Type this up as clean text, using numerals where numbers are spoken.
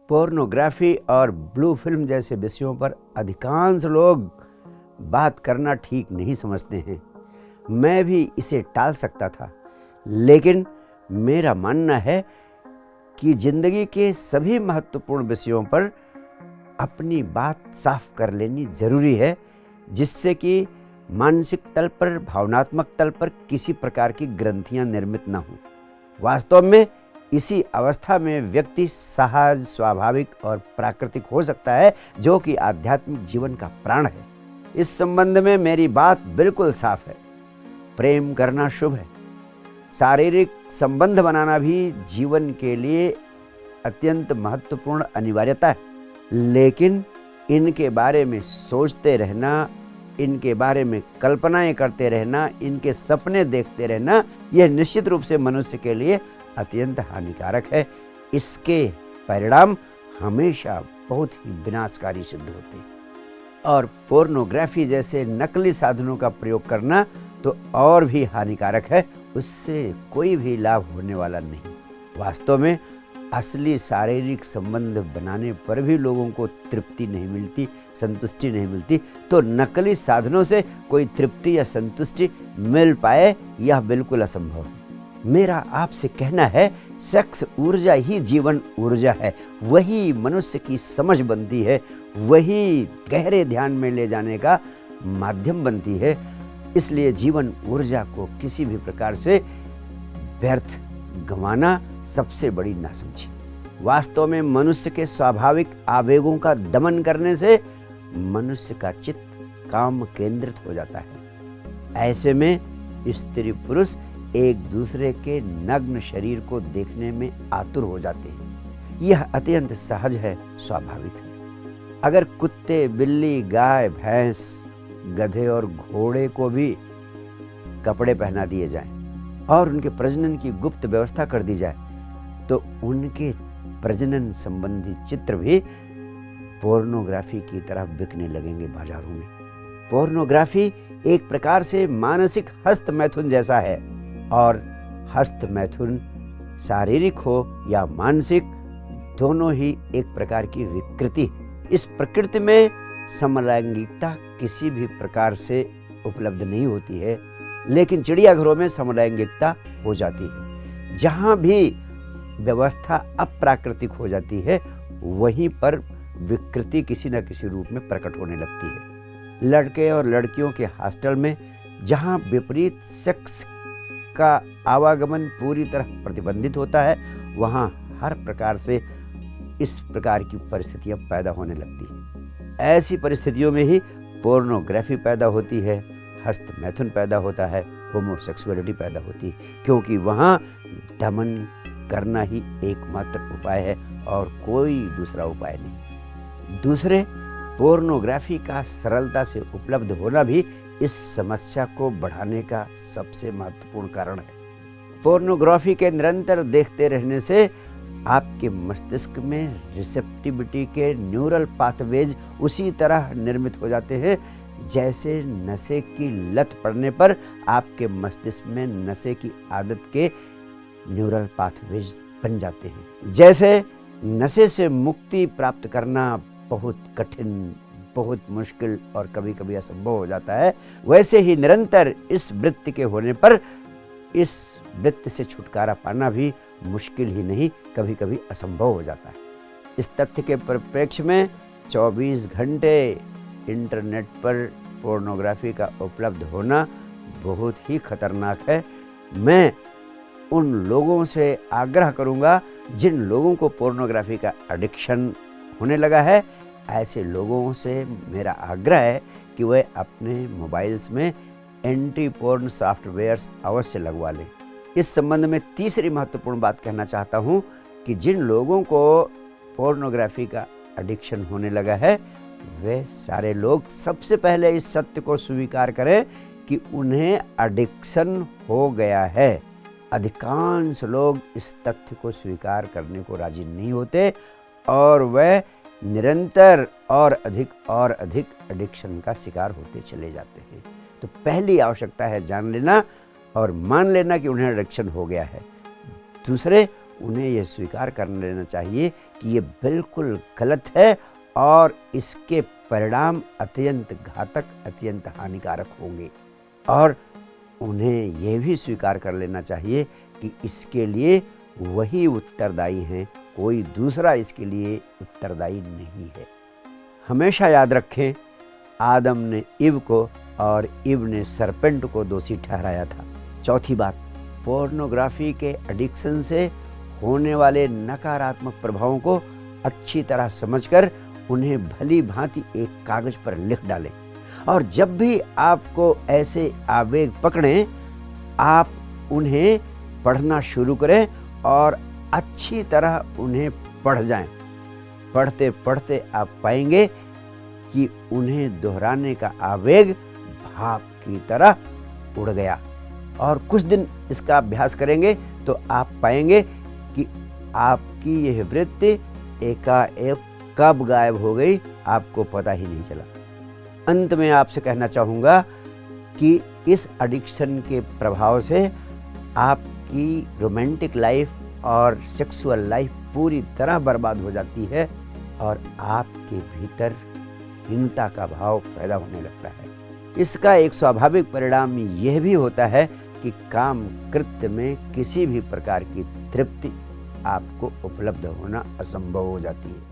Pornography और blue film जैसे विषयों पर अधिकांश लोग बात करना ठीक नहीं समझते हैं। मैं भी इसे टाल सकता था, लेकिन मेरा मानना है कि जिंदगी के सभी महत्वपूर्ण विषयों पर अपनी बात साफ कर लेनी जरूरी है, जिससे कि मानसिक तल पर, भावनात्मक तल पर किसी प्रकार की ग्रंथियां निर्मित न हों। वास्तव में इसी अवस्था में व्यक्ति सहज, स्वाभाविक और प्राकृतिक हो सकता है, जो कि आध्यात्मिक जीवन का प्राण है। इस संबंध में मेरी बात बिल्कुल साफ है। प्रेम करना शुभ है। शारीरिक संबंध बनाना भी जीवन के लिए अत्यंत महत्वपूर्ण अनिवार्यता है, लेकिन इनके बारे में सोचते रहना, इनके बारे में कल्पनाएं करते रहना, इनके सपने देखते रहना, यह निश्चित रूप से मनुष्य के लिए अत्यंत हानिकारक है। इसके परिणाम हमेशा बहुत ही विनाशकारी सिद्ध होते हैं। और पोर्नोग्राफी जैसे नकली साधनों का प्रयोग करना तो और भी हानिकारक है। उससे कोई भी लाभ होने वाला नहीं। वास्तव में असली शारीरिक संबंध बनाने पर भी लोगों को तृप्ति नहीं मिलती, संतुष्टि नहीं मिलती, तो नकली साधनों से कोई तृप्ति या संतुष्टि मिल पाए, यह बिल्कुल असंभव है। मेरा आपसे कहना है, सेक्स ऊर्जा ही जीवन ऊर्जा है। वही मनुष्य की समझ बनती है, वही गहरे ध्यान में ले जाने का माध्यम बनती है। इसलिए जीवन ऊर्जा को किसी भी प्रकार से व्यर्थ गंवाना सबसे बड़ी नासमझी। वास्तव में मनुष्य के स्वाभाविक आवेगों का दमन करने से मनुष्य का चित्त काम केंद्रित हो जाता है। ऐसे में स्त्री पुरुष एक दूसरे के नग्न शरीर को देखने में आतुर हो जाते हैं। यह अत्यंत सहज है, स्वाभाविक है। अगर कुत्ते, बिल्ली, गाय, भैंस, गधे और घोड़े को भी कपड़े पहना दिए जाएं और उनके प्रजनन की गुप्त व्यवस्था कर दी जाए, तो उनके प्रजनन संबंधी चित्र भी पोर्नोग्राफी की तरह बिकने लगेंगे बाजारों में। पोर्नोग्राफी एक प्रकार से मानसिक हस्त मैथुन जैसा है, और हस्त मैथुन शारीरिक हो या मानसिक, दोनों ही एक प्रकार की विकृति है। इस प्रकृति में समलैंगिकता किसी भी प्रकार से उपलब्ध नहीं होती है, लेकिन चिड़ियाघरों में समलैंगिकता हो जाती है। जहाँ भी व्यवस्था अप्राकृतिक हो जाती है, वहीं पर विकृति किसी न किसी रूप में प्रकट होने लगती है। लड़के और लड़कियों के हॉस्टल में जहाँ विपरीत सेक्स का आवागमन पूरी तरह प्रतिबंधित होता है, वहाँ हर प्रकार से इस प्रकार की परिस्थितियाँ पैदा होने लगती हैं। ऐसी परिस्थितियों में ही पोर्नोग्राफी पैदा होती है, हस्त मैथुन पैदा होता है, होमोसेक्सुअलिटी पैदा होती है, क्योंकि वहाँ दमन करना ही एकमात्र उपाय है और कोई दूसरा उपाय नहीं। दूसरे, पोर्नोग्राफी का सरलता से उपलब्ध होना भी इस समस्या को बढ़ाने का सबसे महत्वपूर्ण कारण है। पोर्नोग्राफी के निरंतर देखते रहने से आपके मस्तिष्क में रिसेप्टिविटी के न्यूरल पाथवेज उसी तरह निर्मित हो जाते हैं जैसे नशे की लत पड़ने पर आपके मस्तिष्क में नशे की आदत के न्यूरल पाथवेज बन जाते हैं। जैसे नशे से मुक्ति प्राप्त करना बहुत कठिन, बहुत मुश्किल और कभी कभी असंभव हो जाता है, वैसे ही निरंतर इस वृत्ति के होने पर इस वृत्ति से छुटकारा पाना भी मुश्किल ही नहीं, कभी कभी असंभव हो जाता है। इस तथ्य के परिप्रेक्ष्य में 24 घंटे इंटरनेट पर पोर्नोग्राफी का उपलब्ध होना बहुत ही खतरनाक है। मैं उन लोगों से आग्रह करूंगा जिन लोगों को पोर्नोग्राफी का एडिक्शन होने लगा है, ऐसे लोगों से मेरा आग्रह है कि वे अपने मोबाइल्स में एंटी पोर्न सॉफ्टवेयर्स अवश्य लगवा लें। इस संबंध में तीसरी महत्वपूर्ण बात कहना चाहता हूँ कि जिन लोगों को पोर्नोग्राफी का एडिक्शन होने लगा है, वे सारे लोग सबसे पहले इस सत्य को स्वीकार करें कि उन्हें एडिक्शन हो गया है। अधिकांश लोग इस तथ्य को स्वीकार करने को राजी नहीं होते और वह निरंतर और अधिक एडिक्शन का शिकार होते चले जाते हैं। तो पहली आवश्यकता है जान लेना और मान लेना कि उन्हें एडिक्शन हो गया है। दूसरे, उन्हें यह स्वीकार कर लेना चाहिए कि ये बिल्कुल गलत है और इसके परिणाम अत्यंत घातक, अत्यंत हानिकारक होंगे। और उन्हें यह भी स्वीकार कर लेना चाहिए कि इसके लिए वही उत्तरदायी हैं, कोई दूसरा इसके लिए उत्तरदायी नहीं है। हमेशा याद रखें, आदम ने ईव को और ईव ने सरपेंट को दोषी ठहराया था। चौथी बात, पोर्नोग्राफी के एडिक्शन से होने वाले नकारात्मक प्रभावों को अच्छी तरह समझकर उन्हें भली भांति एक कागज पर लिख डालें और जब भी आपको ऐसे आवेग पकड़ें, आप उन्हें पढ़ना शुरू करें और अच्छी तरह उन्हें पढ़ जाएं। पढ़ते पढ़ते आप पाएंगे कि उन्हें दोहराने का आवेग भाप की तरह उड़ गया और कुछ दिन इसका अभ्यास करेंगे तो आप पाएंगे कि आपकी यह वृत्ति एकाएक कब गायब हो गई, आपको पता ही नहीं चला। अंत में आपसे कहना चाहूँगा कि इस एडिक्शन के प्रभाव से आपकी रोमांटिक लाइफ और सेक्सुअल लाइफ पूरी तरह बर्बाद हो जाती है और आपके भीतर हीनता का भाव पैदा होने लगता है। इसका एक स्वाभाविक परिणाम यह भी होता है कि काम कृत्य में किसी भी प्रकार की तृप्ति आपको उपलब्ध होना असंभव हो जाती है।